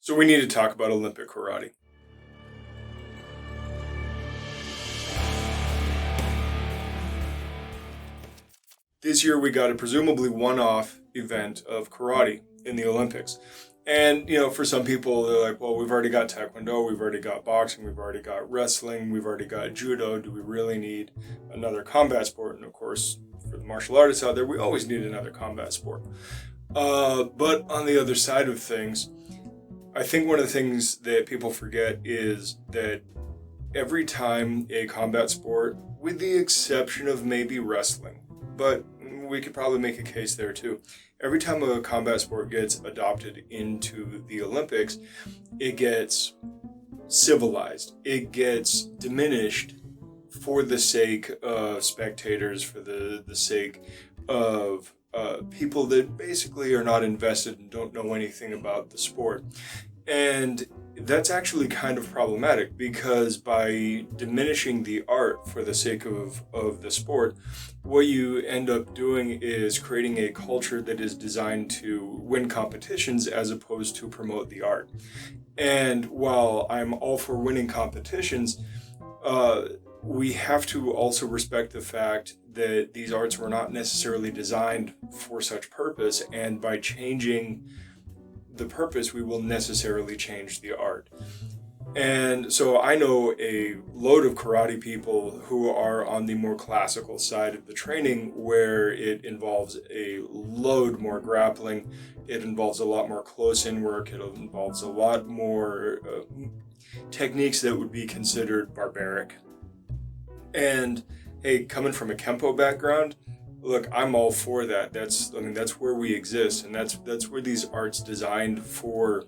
So we need to talk about Olympic karate. This year we got a presumably one-off event of karate in the Olympics. And, for some people, they're like, well, we've already got Taekwondo, we've already got boxing, we've already got wrestling, we've already got judo. Do we really need another combat sport? And of course, for the martial artists out there, we always need another combat sport. But on the other side of things, I think one of the things that people forget is that every time a combat sport, with the exception of maybe wrestling, but we could probably make a case there too. Every time a combat sport gets adopted into the Olympics, it gets civilized, it gets diminished for the sake of spectators, for the sake of people that basically are not invested and don't know anything about the sport. And that's actually kind of problematic because by diminishing the art for the sake of the sport, what you end up doing is creating a culture that is designed to win competitions as opposed to promote the art. And while I'm all for winning competitions, we have to also respect the fact that these arts were not necessarily designed for such purpose, and by changing the purpose, we will necessarily change the art. And so I know a load of karate people who are on the more classical side of the training, where it involves a load more grappling, it involves a lot more close-in work, it involves a lot more techniques that would be considered barbaric. And hey, coming from a Kempo background, look, I'm all for that. That's where we exist, and that's where these arts designed for,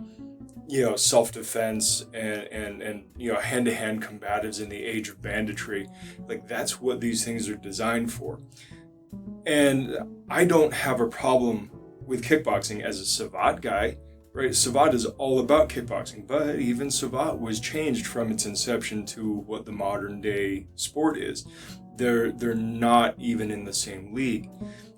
self-defense and hand-to-hand combatives in the age of banditry. Like, that's what these things are designed for. And I don't have a problem with kickboxing as a Savate guy, right? Savate is all about kickboxing, but even Savate was changed from its inception to what the modern day sport is. They're not even in the same league.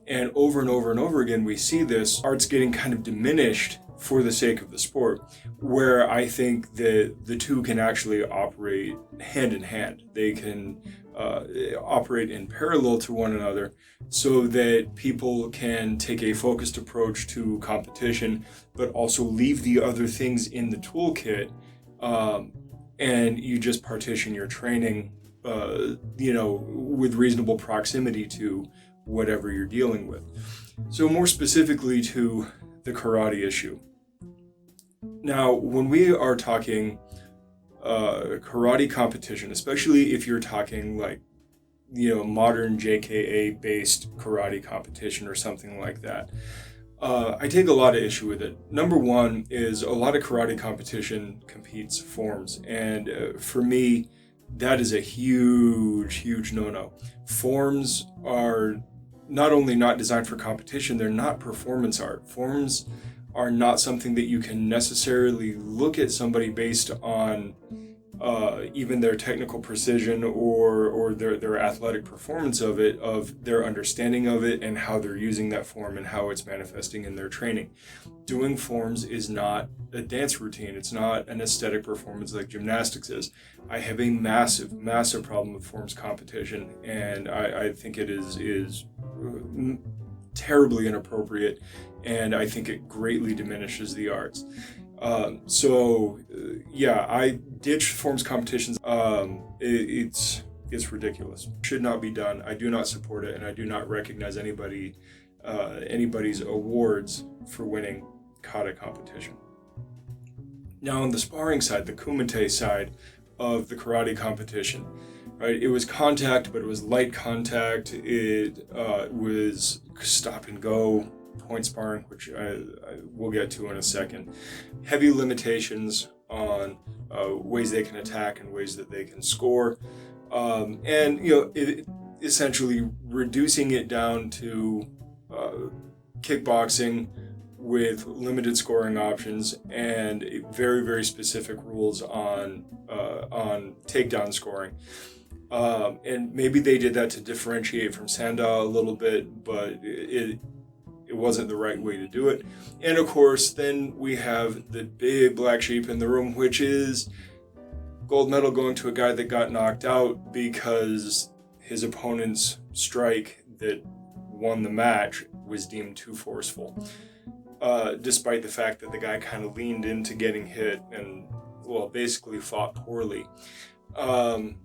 And over and over again, we see this arts getting kind of diminished for the sake of the sport, where I think that the two can actually operate hand in hand. They can operate in parallel to one another so that people can take a focused approach to competition, but also leave the other things in the toolkit, and you just partition your training, with reasonable proximity to whatever you're dealing with. So more specifically to the karate issue. Now, when we are talking karate competition, especially if you're talking like, modern JKA based karate competition or something like that, I take a lot of issue with it. Number one is a lot of karate competition competes forms, and for me, that is a huge no-no. Forms are not only not designed for competition, they're not performance art. Forms are not something that you can necessarily look at somebody based on even their technical precision or their athletic performance of their understanding of it and how they're using that form and how it's manifesting in their training. Doing forms is not a dance routine. It's not an aesthetic performance like gymnastics is. I have a massive problem with forms competition, and I think it is terribly inappropriate, and I think it greatly diminishes the arts. I ditch forms competitions. It's ridiculous. Should not be done. I do not support it, and I do not recognize anybody's awards for winning kata competition. Now, on the sparring side, the kumite side of the karate competition, right? It was contact, but it was light contact. It was stop and go point sparring, which I will get to in a second. Heavy limitations on ways they can attack and ways that they can score, essentially reducing it down to kickboxing with limited scoring options and very specific rules on takedown scoring. And maybe they did that to differentiate from Sandow a little bit, but it wasn't the right way to do it. And of course, then we have the big black sheep in the room, which is gold medal going to a guy that got knocked out because his opponent's strike that won the match was deemed too forceful. Despite the fact that the guy kind of leaned into getting hit and, well, basically fought poorly. And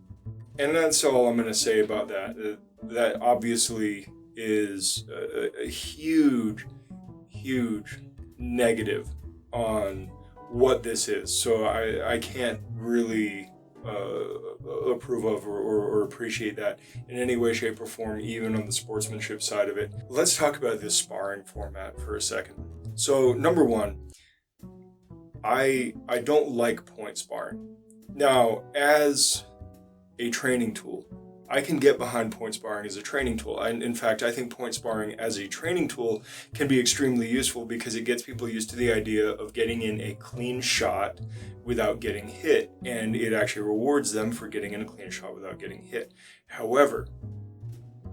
that's all I'm going to say about that. That obviously is a huge, huge negative on what this is. So I can't really approve of or appreciate that in any way, shape, or form, even on the sportsmanship side of it. Let's talk about this sparring format for a second. So, number one, I don't like point sparring. Now, as a training tool, I can get behind point sparring as a training tool. And in fact, I think point sparring as a training tool can be extremely useful because it gets people used to the idea of getting in a clean shot without getting hit. And it actually rewards them for getting in a clean shot without getting hit. However,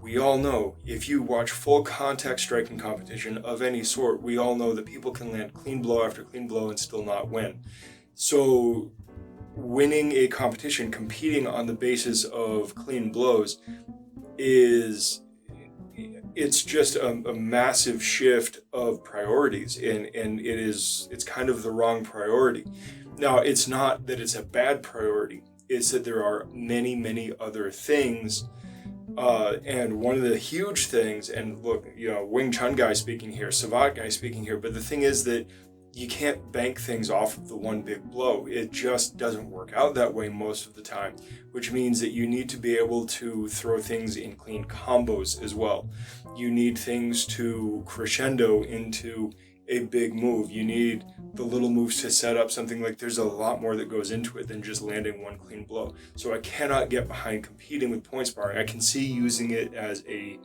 we all know if you watch full contact striking competition of any sort, we all know that people can land clean blow after clean blow and still not win. So winning a competition, competing on the basis of clean blows, it's just a massive shift of priorities, and it's kind of the wrong priority. Now, it's not that it's a bad priority, it's that there are many, many other things, and one of the huge things, and look, Wing Chun guy speaking here, Savate guy speaking here, but the thing is that you can't bank things off of the one big blow. It just doesn't work out that way most of the time, which means that you need to be able to throw things in clean combos as well. You need things to crescendo into a big move. You need the little moves to set up something. Like, there's a lot more that goes into it than just landing one clean blow. So I cannot get behind competing with point sparring. I can see using it as a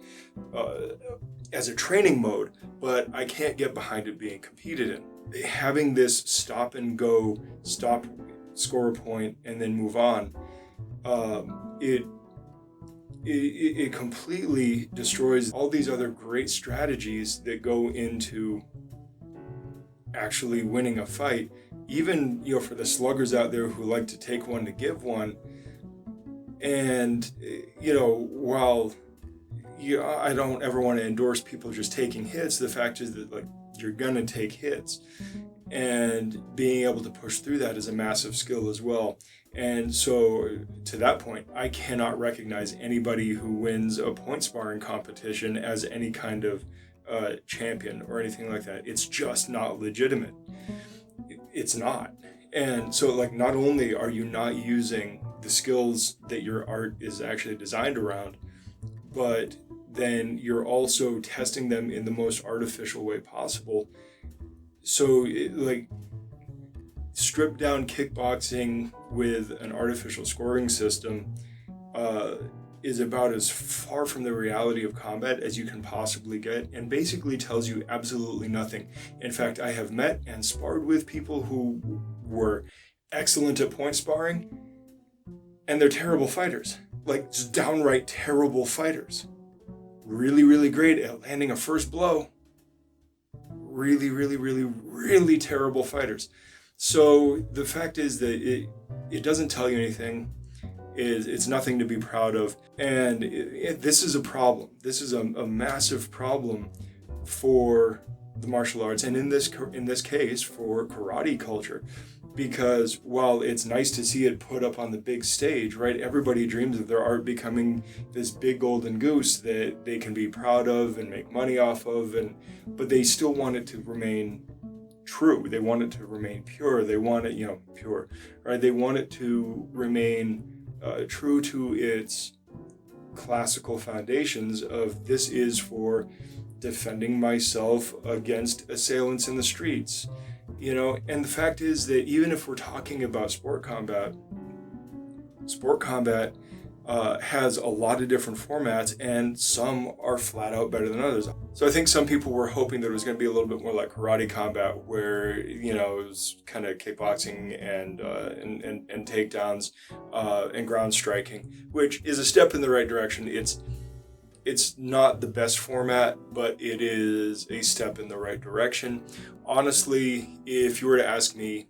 training mode, but I can't get behind it being competed in. Having this stop and go, stop, score a point, and then move on, it completely destroys all these other great strategies that go into actually winning a fight. Even for the sluggers out there who like to take one to give one, and while I don't ever want to endorse people just taking hits, the fact is that you're gonna take hits, and being able to push through that is a massive skill as well. And so to that point, I cannot recognize anybody who wins a point sparring competition as any kind of champion or anything like that. It's just not legitimate. It's not. And so not only are you not using the skills that your art is actually designed around, but then you're also testing them in the most artificial way possible. So stripped down kickboxing with an artificial scoring system is about as far from the reality of combat as you can possibly get, and basically tells you absolutely nothing. In fact, I have met and sparred with people who were excellent at point sparring, and they're terrible fighters. Just downright terrible fighters. Really, really great at landing a first blow. Really, really, really, really terrible fighters. So the fact is that it doesn't tell you anything. It's nothing to be proud of. And this is a problem. This is a massive problem for the martial arts, and in this case for karate culture. Because while it's nice to see it put up on the big stage, right? Everybody dreams of their art becoming this big golden goose that they can be proud of and make money off of, but they still want it to remain true. They want it to remain pure. They want it, pure, right? They want it to remain true to its classical foundations of this is for defending myself against assailants in the streets. And the fact is that even if we're talking about sport combat has a lot of different formats, and some are flat out better than others. So I think some people were hoping that it was going to be a little bit more like karate combat, where it was kind of kickboxing and takedowns and ground striking, which is a step in the right direction. it's not the best format, but it is a step in the right direction. Honestly, if you were to ask me,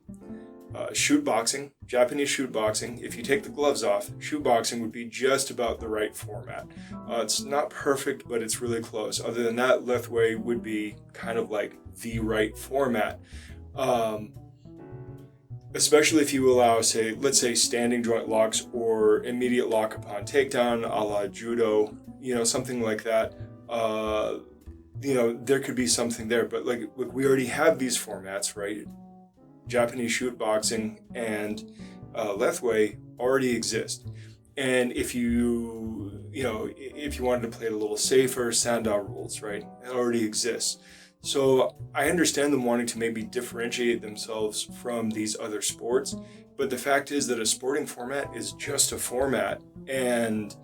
shoot boxing, Japanese shoot boxing, if you take the gloves off, shoot boxing would be just about the right format. It's not perfect, but it's really close. Other than that, Lethwei would be kind of like the right format. Especially if you allow, let's say standing joint locks or immediate lock upon takedown, a la judo, something like that. There could be something there, but look, we already have these formats, right? Japanese shoot boxing and Lethwei already exist. And if you wanted to play it a little safer, Sandow rules, right? It already exists. So I understand them wanting to maybe differentiate themselves from these other sports, but the fact is that a sporting format is just a format, and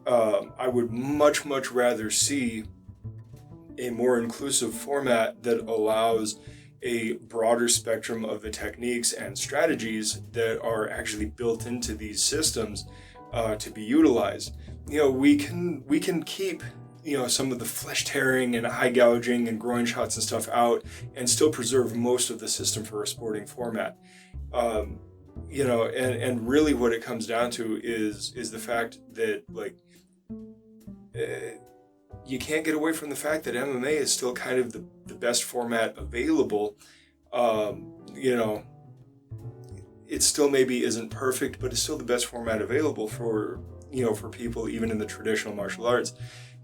I would much, much rather see a more inclusive format that allows a broader spectrum of the techniques and strategies that are actually built into these systems to be utilized. We can keep some of the flesh tearing and eye gouging and groin shots and stuff out and still preserve most of the system for a sporting format. And really what it comes down to is the fact that you can't get away from the fact that MMA is still kind of the best format available. It still maybe isn't perfect, but it's still the best format available for people even in the traditional martial arts.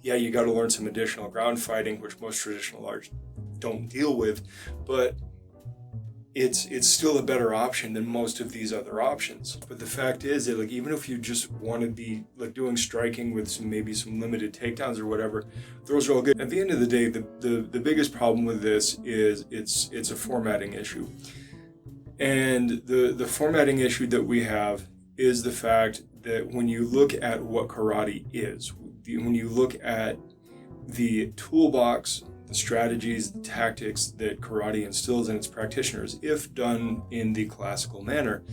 Yeah, you got to learn some additional ground fighting, which most traditional arts don't deal with, but it's still a better option than most of these other options. But the fact is that even if you just want to be doing striking with some limited takedowns or whatever, those are all good. At the end of the day, the biggest problem with this is it's a formatting issue. And the formatting issue that we have is the fact that when you look at what karate is, when you look at the toolbox, the strategies, the tactics that karate instills in its practitioners, if done in the classical manner,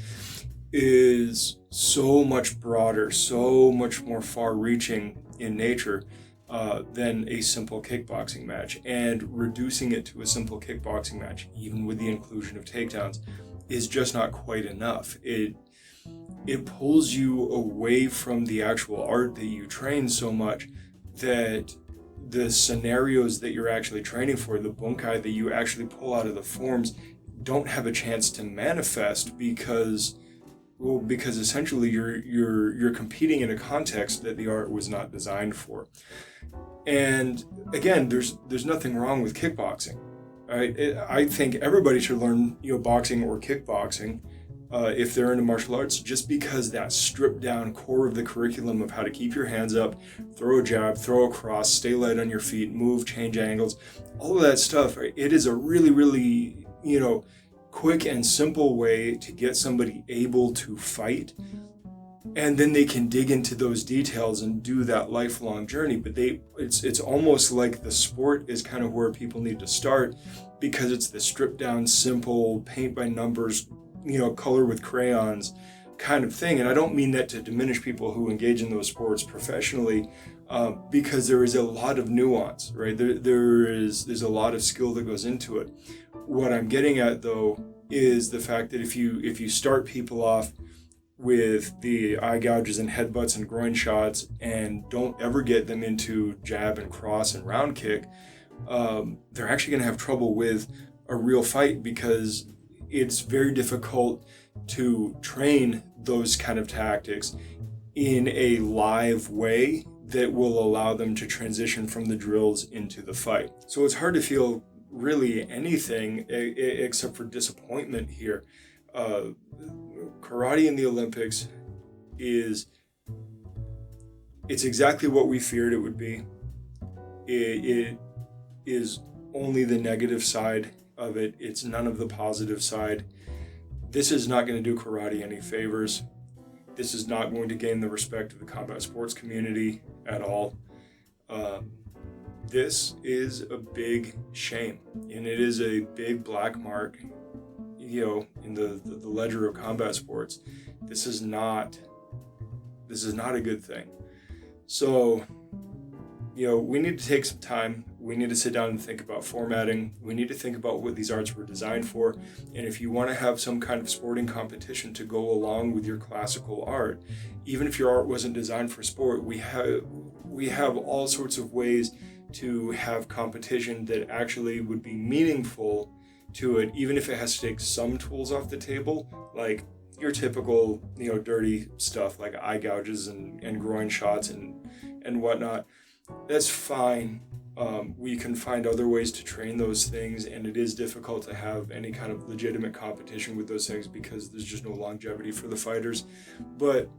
is so much broader, so much more far-reaching in nature than a simple kickboxing match. And reducing it to a simple kickboxing match, even with the inclusion of takedowns, is just not quite enough. It pulls you away from the actual art that you train so much that the scenarios that you're actually training for, the bunkai that you actually pull out of the forms, don't have a chance to manifest because essentially you're competing in a context that the art was not designed for. And again, there's nothing wrong with kickboxing. I think everybody should learn boxing or kickboxing if they're into martial arts, just because that stripped down core of the curriculum of how to keep your hands up, throw a jab, throw a cross, stay light on your feet, move, change angles, all of that stuff, right? It is a really, really, quick and simple way to get somebody able to fight. And then they can dig into those details and do that lifelong journey. But it's almost like the sport is kind of where people need to start, because it's the stripped down, simple, paint by numbers, color with crayons kind of thing. And I don't mean that to diminish people who engage in those sports professionally, because there is a lot of nuance, right? There's a lot of skill that goes into it. What I'm getting at, though, is the fact that if you start people off with the eye gouges and headbutts and groin shots and don't ever get them into jab and cross and round kick, they're actually going to have trouble with a real fight, because it's very difficult to train those kind of tactics in a live way that will allow them to transition from the drills into the fight. So it's hard to feel really anything except for disappointment here. Karate in the Olympics it's exactly what we feared it would be. It is only the negative side of it. It's none of the positive side. This is not going to do karate any favors. This is not going to gain the respect of the combat sports community at all. This is a big shame, and it is a big black mark, in the ledger of combat sports. This is not a good thing. So, we need to take some time. We need to sit down and think about formatting. We need to think about what these arts were designed for. And if you want to have some kind of sporting competition to go along with your classical art, even if your art wasn't designed for sport, we have all sorts of ways to have competition that actually would be meaningful to it, even if it has to take some tools off the table, like your typical, dirty stuff like eye gouges and groin shots and whatnot. That's fine. We can find other ways to train those things, and it is difficult to have any kind of legitimate competition with those things because there's just no longevity for the fighters. But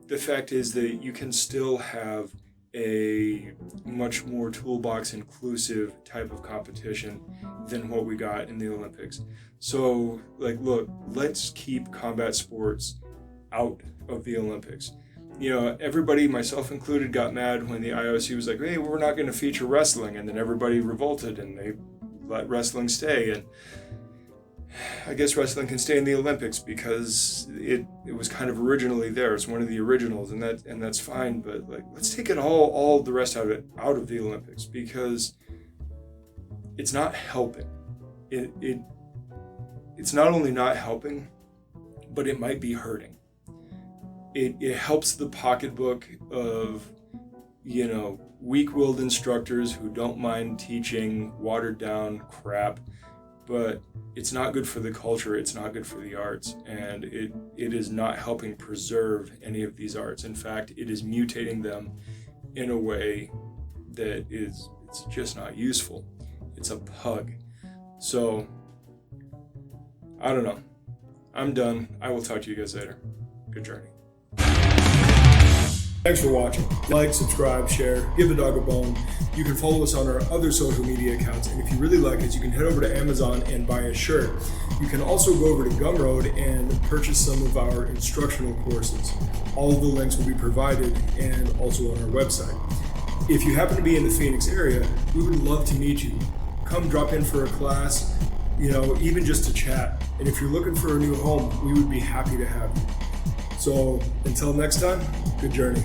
the fact is that you can still have a much more toolbox inclusive type of competition than what we got in the Olympics. So look, let's keep combat sports out of the Olympics. Everybody, myself included, got mad when the IOC was like, hey, we're not going to feature wrestling, and then everybody revolted and they let wrestling stay. And I guess wrestling can stay in the Olympics because it was kind of originally there. It's one of the originals, and that's fine. But let's take it all the rest out of the Olympics because it's not helping. It's not only not helping, but it might be hurting. It helps the pocketbook of weak-willed instructors who don't mind teaching watered down crap. But it's not good for the culture, it's not good for the arts, and it is not helping preserve any of these arts. In fact, it is mutating them in a way that it's just not useful. It's a pug. So, I don't know. I'm done. I will talk to you guys later. Good journey. Thanks for watching. Like, subscribe, share, give the dog a bone. You can follow us on our other social media accounts, and if you really like us, you can head over to Amazon and buy a shirt. You can also go over to Gumroad and purchase some of our instructional courses. All of the links will be provided and also on our website. If you happen to be in the Phoenix area, we would love to meet you. Come drop in for a class, even just to chat. And if you're looking for a new home, we would be happy to have you. So until next time, good journey.